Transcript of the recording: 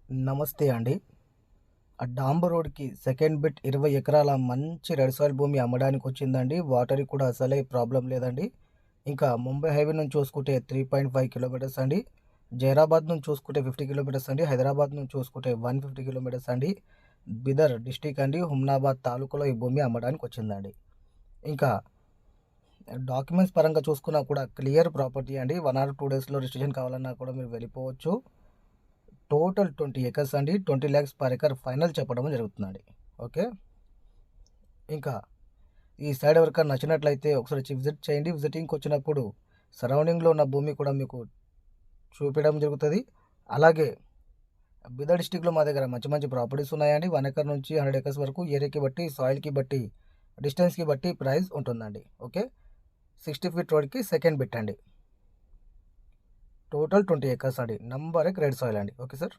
నమస్తే అండి. డాంబర్ రోడ్‌కి సెకండ్ బిట్ 20 ఎకరాల మంచి రెడ్ సాయిల్ భూమి అమ్మడానికొచ్చిందండి. వాటర్‌కి కూడా అసలే ప్రాబ్లమ్ లేదండి. ఇంకా ముంబై హైవే నుంచి చూసుకుంటే 3.5 కిలోమీటర్స్ అండి. జైరాబాద్ నుంచి చూసుకుంటే 50 కిలోమీటర్స్ అండి. హైదరాబాద్ నుంచి చూసుకుంటే 150 కిలోమీటర్స్ అండి. బిదర్ డిస్ట్రిక్ట్ అండి. హుమ్నాబాద్ తాలూకాలో ఈ భూమి అమ్మడానికొచ్చిందండి. ఇంకా డాక్యుమెంట్స్ పరంగా చూసుకున్నా కూడా క్లియర్ ప్రాపర్టీ అండి. 1 ఆర్ 2 డేస్‌లో రిజిస్ట్రేషన్ కావాలన్నా కూడా మీరు వెళ్ళిపోవచ్చు. టోటల్ 20 ఎకర్స్ అండి. 20 లాక్స్ పర్ ఎకర్ ఫైనల్ చెప్పడం జరుగుతుందండి. ఓకే. ఇంకా ఈ సైడ్ ఎవరికైనా నచ్చినట్లయితే ఒకసారి వచ్చి విజిట్ చేయండి. విజిటింగ్‌కి వచ్చినప్పుడు సరౌండింగ్‌లో ఉన్న భూమి కూడా మీకు చూపించడం జరుగుతుంది. అలాగే బీదర్ డిస్ట్రిక్ట్‌లో మా దగ్గర మంచి మంచి ప్రాపర్టీస్ ఉన్నాయండి. 1 ఎకర్ నుంచి 100 ఎకర్స్ వరకు ఏరియాకి బట్టి, సాయిల్‌కి బట్టి, డిస్టెన్స్‌కి బట్టి ప్రైస్ ఉంటుందండి. ఓకే. 60 ఫీట్ రోడ్‌కి సెకండ్ బిట్ అండి. టోటల్ 20 ఎకర్స్ అండి. నంబర్ 1 రెడ్ సాయిల్ అండి. Okay sir.